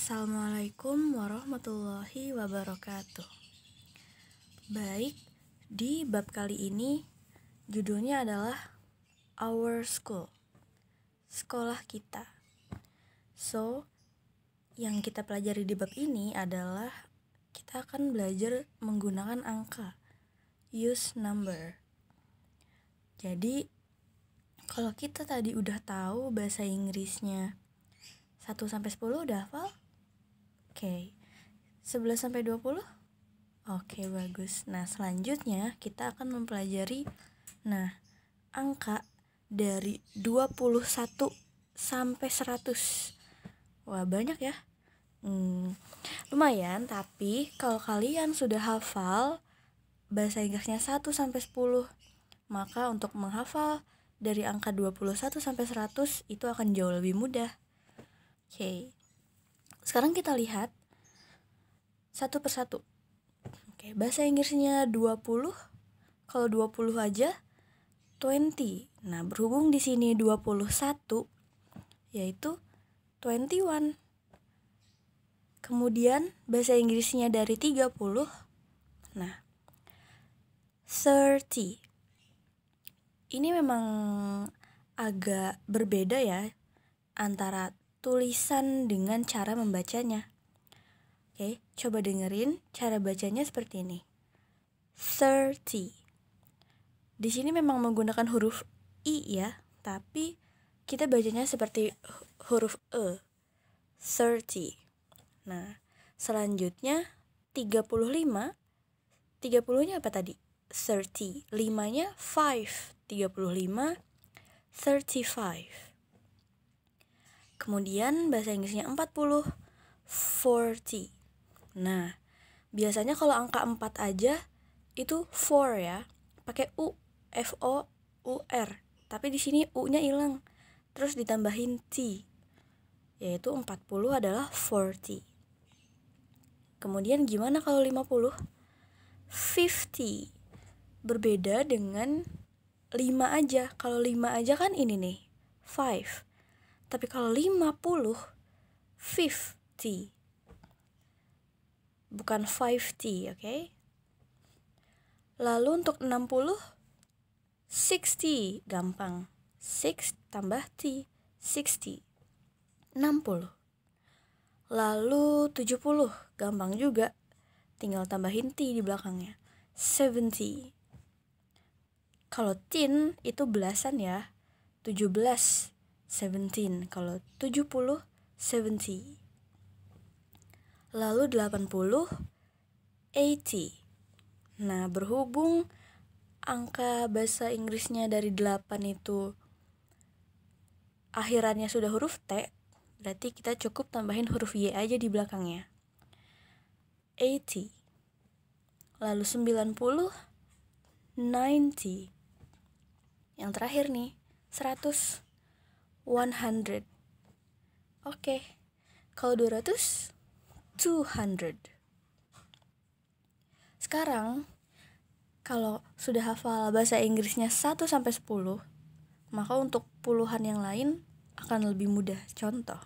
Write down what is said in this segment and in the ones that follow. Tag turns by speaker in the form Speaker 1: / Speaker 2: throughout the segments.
Speaker 1: Assalamualaikum warahmatullahi wabarakatuh. Baik, di bab kali ini judulnya adalah Our School, sekolah kita. So, yang kita pelajari di bab ini adalah kita akan belajar menggunakan angka, use number. Jadi, kalau kita tadi udah tahu bahasa Inggrisnya 1-10 udah hafal? Oke. 11-20? Oke, bagus. Nah, selanjutnya kita akan mempelajari angka dari 21 sampai 100. Wah, banyak ya. Lumayan, tapi kalau kalian sudah hafal bahasa Inggrisnya 1-10, maka untuk menghafal dari angka 21 sampai 100 itu akan jauh lebih mudah. Oke. Sekarang kita lihat satu persatu. Oke, bahasa Inggrisnya 20. Kalau 20 aja 20. Nah, berhubung di sini 21 yaitu 21. Kemudian bahasa Inggrisnya dari 30. Nah, 30. Ini memang agak berbeda ya antara tulisan dengan cara membacanya. Oke, coba dengerin cara bacanya seperti ini. 30. Di sini memang menggunakan huruf I ya, tapi kita bacanya seperti huruf E. 30. Nah, selanjutnya 35. 30-nya apa tadi? 30. 5-nya 5. 35. 35. Kemudian bahasa Inggrisnya 40. 40. Nah, biasanya kalau angka 4 aja itu 4 ya, pakai U, F-O-U-R. Tapi di sini U-nya hilang, terus ditambahin T, yaitu 40 adalah 40. Kemudian gimana kalau 50? 50. Berbeda dengan 5 aja. Kalau 5 aja kan ini nih, 5. Tapi kalau 50, 50. Bukan 5T, oke? Lalu untuk 60, 60. Gampang. 6 tambah T, 60. 60. Lalu 70. Gampang juga. Tinggal tambahin T di belakangnya. 70. Kalau teen itu belasan ya. 17. 17. Kalau 70, 70. Lalu 80, 80. Nah, berhubung angka bahasa Inggrisnya dari 8 itu akhirannya sudah huruf T, berarti kita cukup tambahin huruf Y aja di belakangnya. 80. Lalu 90, 90. Yang terakhir nih, 100, 100. Oke. Kalau 200, 200. Sekarang kalau sudah hafal bahasa Inggrisnya 1-10, maka untuk puluhan yang lain akan lebih mudah. Contoh,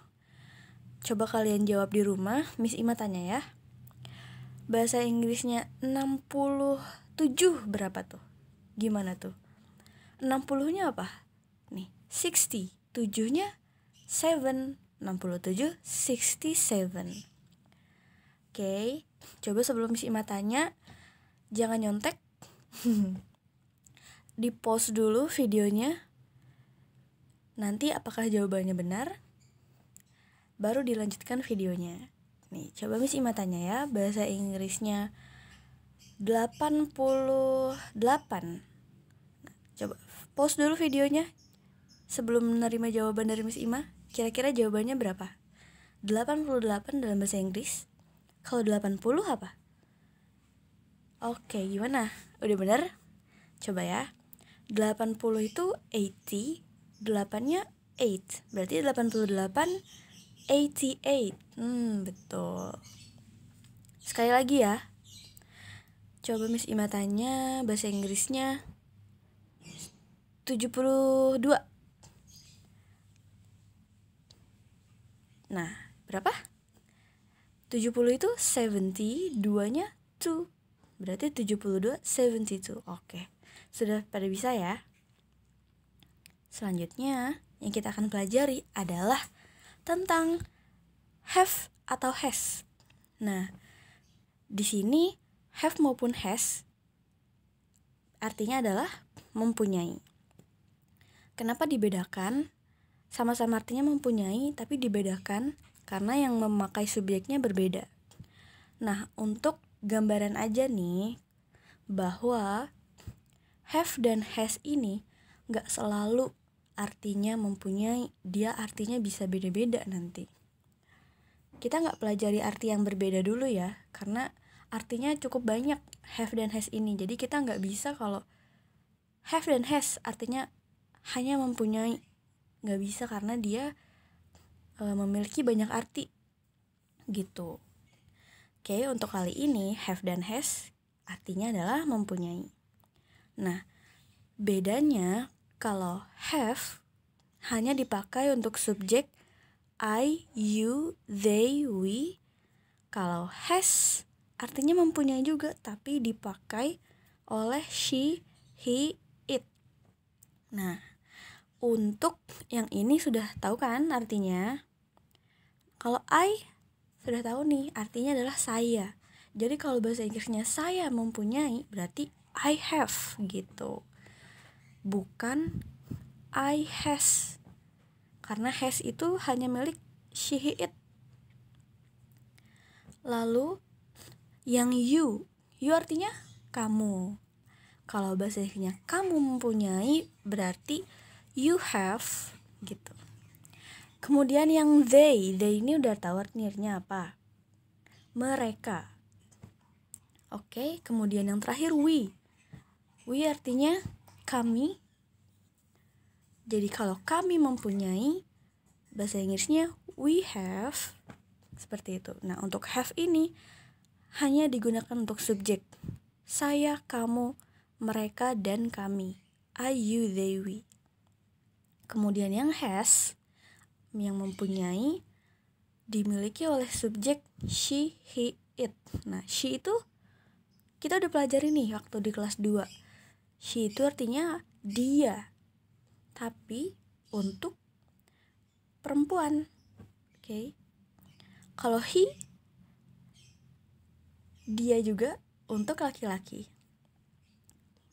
Speaker 1: coba kalian jawab di rumah, Miss Ima tanya ya. Bahasa Inggrisnya 67 berapa tuh? Gimana tuh? 60-nya apa? Nih, 60. 7-nya 7. 67, 67. Oke, coba sebelum Miss Ima tanya, jangan nyontek. Di pause dulu videonya. Nanti apakah jawabannya benar? Baru dilanjutkan videonya. Nih, coba Miss Ima tanya ya, bahasa Inggrisnya 88. Nah, coba pause dulu videonya sebelum menerima jawaban dari Miss Ima. Kira-kira jawabannya berapa? 88 dalam bahasa Inggris. Kalau 80 apa? Oke, gimana? Udah benar? Coba ya. 80 itu 80, 8-nya 8. Berarti 88, 88. Betul. Sekali lagi ya. Coba Miss Ima tanya bahasa Inggrisnya 72. Nah, berapa? 70 itu 70, 2-nya 2. Berarti 72, 72. Oke, sudah pada bisa ya? Selanjutnya yang kita akan pelajari adalah tentang have atau has. Nah, di sini have maupun has artinya adalah mempunyai. Kenapa dibedakan? Sama-sama artinya mempunyai, tapi dibedakan karena yang memakai subjeknya berbeda. Nah, untuk gambaran aja nih, bahwa have dan has ini gak selalu artinya mempunyai, dia artinya bisa beda-beda nanti. Kita gak pelajari arti yang berbeda dulu ya, karena artinya cukup banyak have dan has ini. Jadi kita gak bisa kalau have dan has artinya hanya mempunyai, gak bisa karena dia memiliki banyak arti gitu. Oke, untuk kali ini have dan has artinya adalah mempunyai. Nah, bedanya kalau have hanya dipakai untuk subjek I, you, they, we. Kalau has artinya mempunyai juga, tapi dipakai oleh she, he, it. Nah, untuk yang ini sudah tahu kan artinya? Kalau I sudah tahu nih, artinya adalah saya. Jadi kalau bahasa Inggrisnya saya mempunyai, berarti I have gitu. Bukan I has. Karena has itu hanya milik she, he, it. Lalu yang you artinya kamu. Kalau bahasa Inggrisnya kamu mempunyai, berarti you have gitu. Kemudian yang they ini udah tahu artinya apa? Mereka. Oke, kemudian yang terakhir we artinya kami. Jadi kalau kami mempunyai, bahasa Inggrisnya we have, seperti itu. Nah, untuk have ini hanya digunakan untuk subjek saya, kamu, mereka, dan kami. I, you, they, we. Kemudian yang has, yang mempunyai, dimiliki oleh subjek she, he, it. Nah, she itu kita udah pelajari nih waktu di kelas 2. She itu artinya dia, tapi untuk perempuan. Oke. Kalau he, dia juga untuk laki-laki.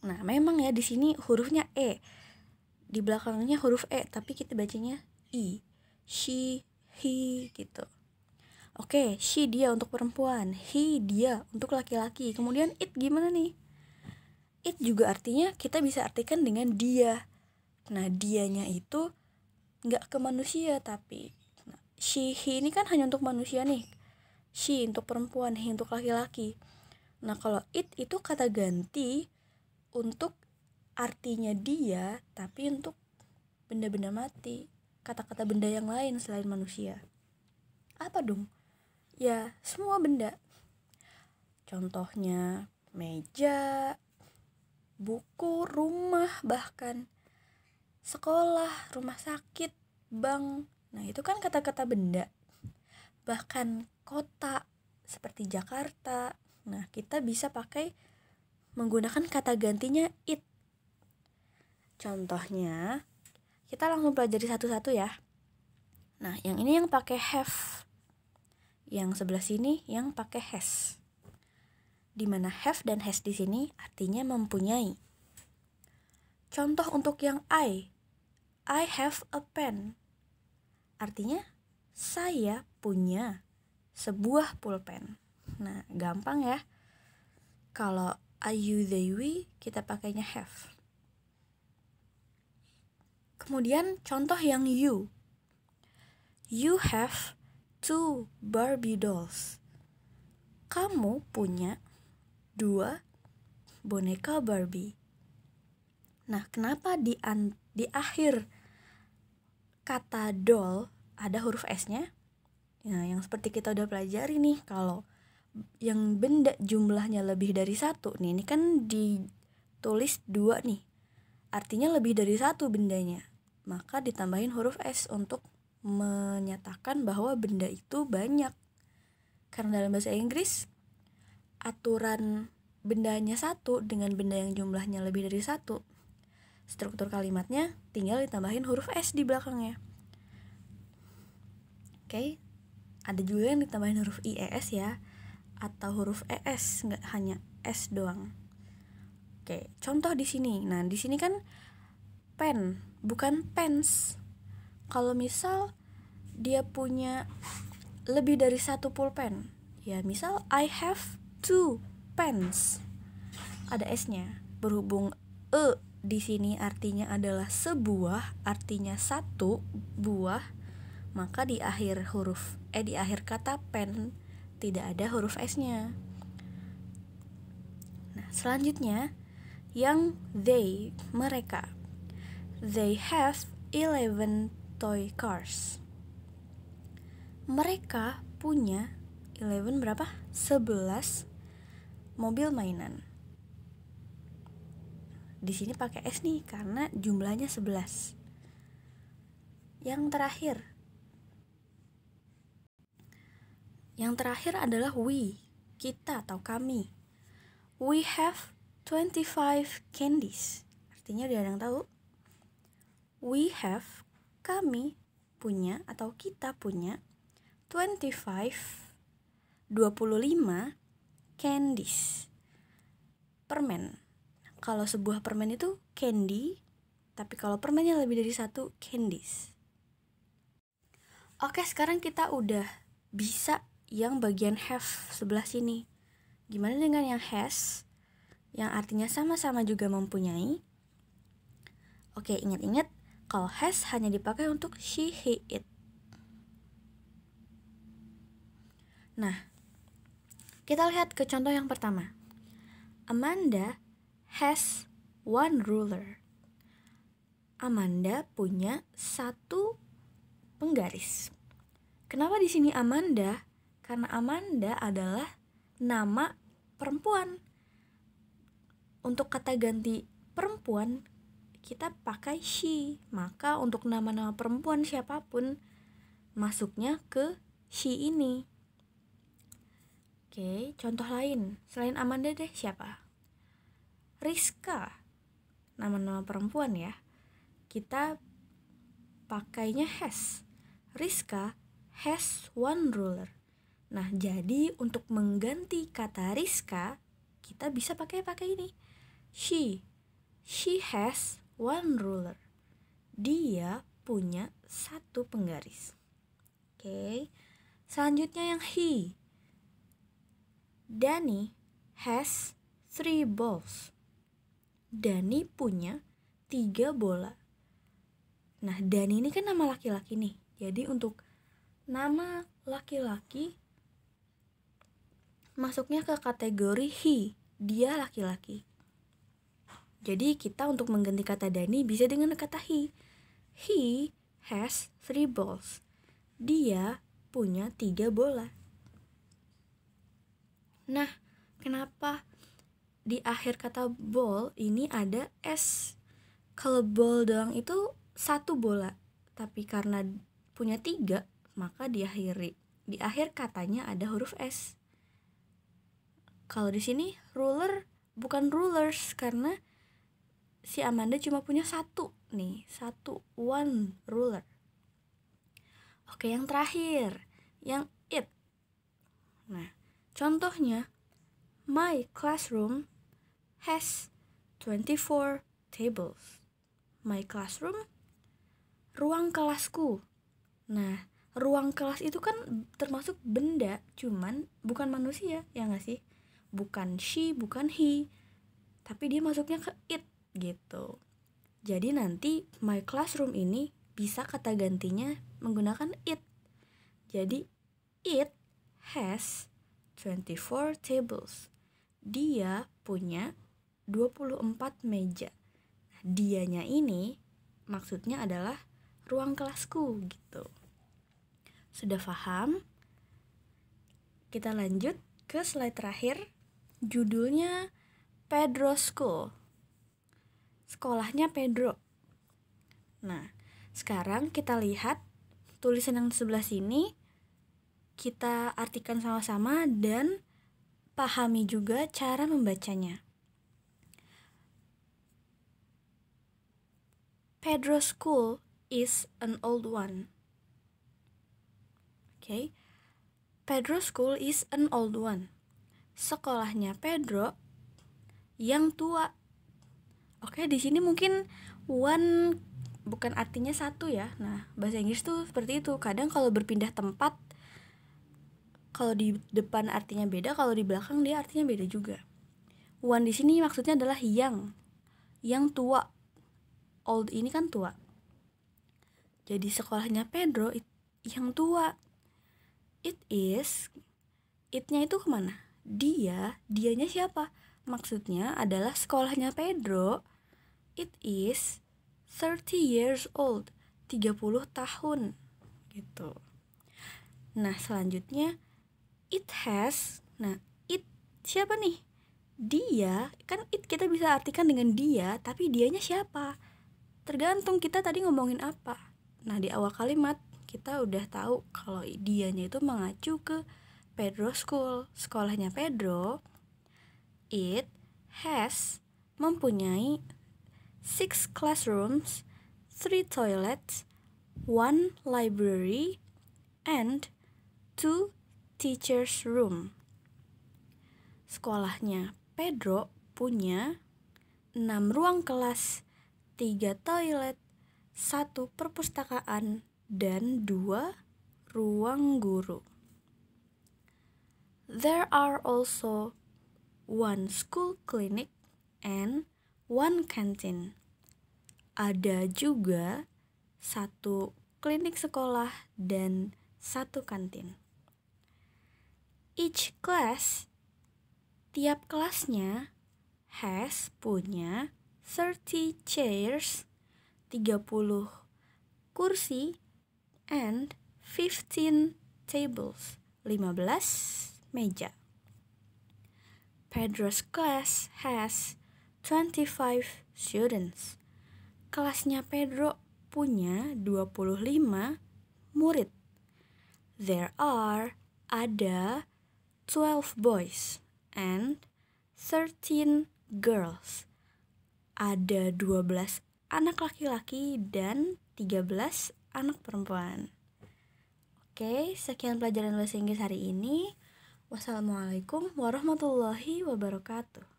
Speaker 1: Nah, memang ya di sini hurufnya e. Di belakangnya huruf e, tapi kita bacanya i. She, he gitu. Oke, she dia untuk perempuan, he dia untuk laki-laki. Kemudian it gimana nih? It juga artinya kita bisa artikan dengan dia. Nah, dianya itu gak ke manusia tapi she, he ini kan hanya untuk manusia nih. She untuk perempuan, he untuk laki-laki. Nah, kalau it itu kata ganti untuk artinya dia tapi untuk benda-benda mati. Kata-kata benda yang lain selain manusia. Apa dong? Ya, semua benda. Contohnya meja, buku, rumah, bahkan sekolah, rumah sakit, bank. Nah, itu kan kata-kata benda. Bahkan kota seperti Jakarta. Nah, kita bisa pakai menggunakan kata gantinya it. Contohnya, kita langsung pelajari satu-satu ya. Nah, yang ini yang pakai have. Yang sebelah sini yang pakai has. Dimana have dan has di sini artinya mempunyai. Contoh untuk yang I have a pen. Artinya saya punya sebuah pulpen. Nah, gampang ya. Kalau I, you, they, we kita pakainya have. Kemudian contoh yang you have 2 Barbie dolls. Kamu punya 2 boneka Barbie. Nah, kenapa di akhir kata doll ada huruf S-nya? Nah, yang seperti kita udah pelajari nih, kalau yang benda jumlahnya lebih dari 1 nih, ini kan ditulis 2 nih. Artinya lebih dari 1 bendanya. Maka ditambahin huruf S untuk menyatakan bahwa benda itu banyak. Karena dalam bahasa Inggris aturan bendanya satu dengan benda yang jumlahnya lebih dari satu, struktur kalimatnya tinggal ditambahin huruf S di belakangnya. Oke, ada juga yang ditambahin huruf IES ya, atau huruf ES, nggak hanya S doang. Oke, contoh di sini. Nah, di sini kan pen, bukan pens. Kalau misal dia punya lebih dari satu pulpen, ya misal I have 2 pens, ada S-nya. Berhubung di sini artinya adalah sebuah, artinya satu buah, maka di akhir kata pen tidak ada huruf S-nya. Nah, selanjutnya yang they, mereka. They have 11 toy cars. Mereka punya 11 berapa? 11 mobil mainan. Di sini pakai S nih karena jumlahnya 11. Yang terakhir adalah we, kita atau kami. We have 25 candies. Artinya dia yang tahu. We have, kami punya atau kita punya 25 candies. Permen. Kalau sebuah permen itu candy, tapi kalau permennya lebih dari satu, candies. Oke, sekarang kita udah bisa yang bagian have sebelah sini. Gimana dengan yang has, yang artinya sama-sama juga mempunyai? Oke, ingat-ingat kalau has hanya dipakai untuk she, he, it. Nah, kita lihat ke contoh yang pertama. Amanda has 1 ruler. Amanda punya 1 penggaris. Kenapa di sini Amanda? Karena Amanda adalah nama perempuan. Untuk kata ganti perempuan kita pakai she. Maka untuk nama-nama perempuan siapapun masuknya ke she ini. Oke, contoh lain selain Amanda deh, siapa? Rizka, nama-nama perempuan ya. Kita pakainya has. Rizka has 1 ruler. Nah, jadi untuk mengganti kata Rizka, kita bisa pakai ini. She has 1 ruler. Dia punya 1 penggaris. Oke. Selanjutnya yang he. Danny has 3 balls. Danny punya 3 bola. Nah, Danny ini kan nama laki-laki nih. Jadi untuk nama laki-laki masuknya ke kategori he, dia laki-laki. Jadi kita untuk mengganti kata Danny bisa dengan kata he. He has 3 balls. Dia punya 3 bola. Nah, kenapa di akhir kata ball ini ada S? Kalau ball doang itu 1 bola, tapi karena punya 3, maka di akhir katanya ada huruf S. Kalau di sini ruler bukan rulers karena si Amanda cuma punya 1 nih, 1 ruler. Oke, yang terakhir, yang it. Nah, contohnya my classroom has 24 tables. My classroom, ruang kelasku. Nah, ruang kelas itu kan termasuk benda, cuman bukan manusia, ya nggak sih? Bukan she, bukan he, tapi dia masuknya ke it gitu. Jadi nanti my classroom ini bisa kata gantinya menggunakan it. Jadi it has 24 tables. Dia punya 24 meja. Dianya ini maksudnya adalah ruang kelasku gitu. Sudah paham? Kita lanjut ke slide terakhir. Judulnya Pedro School. Sekolahnya Pedro. Nah, sekarang kita lihat tulisan yang sebelah sini. kita artikan sama-sama dan pahami juga cara membacanya. Pedro's school is an old one. Okay. Pedro's school is an old one. Sekolahnya Pedro yang tua. Oke, di sini mungkin one bukan artinya satu ya. Nah, bahasa Inggris tuh seperti itu. Kadang kalau berpindah tempat, kalau di depan artinya beda, kalau di belakang dia artinya beda juga. One di sini maksudnya adalah yang tua. Old ini kan tua. Jadi sekolahnya Pedro yang tua. It-nya itu kemana? Dianya siapa? Maksudnya adalah sekolahnya Pedro. It is 30 years old. 30 tahun. Gitu. Nah, selanjutnya it has. Nah, it siapa nih? Dia, kan it kita bisa artikan dengan dia, tapi dianya siapa? Tergantung kita tadi ngomongin apa. Nah, di awal kalimat kita udah tahu kalau dianya itu mengacu ke Pedro School, sekolahnya Pedro. It has mempunyai 6 classrooms, 3 toilets, 1 library, and 2 teachers' room. Sekolahnya Pedro punya 6 ruang kelas, 3 toilet, 1 perpustakaan, dan 2 ruang guru. There are also 1 school clinic and 1 canteen. Ada juga 1 klinik sekolah dan 1 kantin. Each class, tiap kelasnya, has punya 30 chairs, 30 kursi, and 15 tables, 15 meja. Pedro's class has 25 students. Kelasnya Pedro punya 25 murid. Ada 12 boys and 13 girls. Ada 12 anak laki-laki dan 13 anak perempuan. Oke, sekian pelajaran bahasa Inggris hari ini. Wassalamualaikum warahmatullahi wabarakatuh.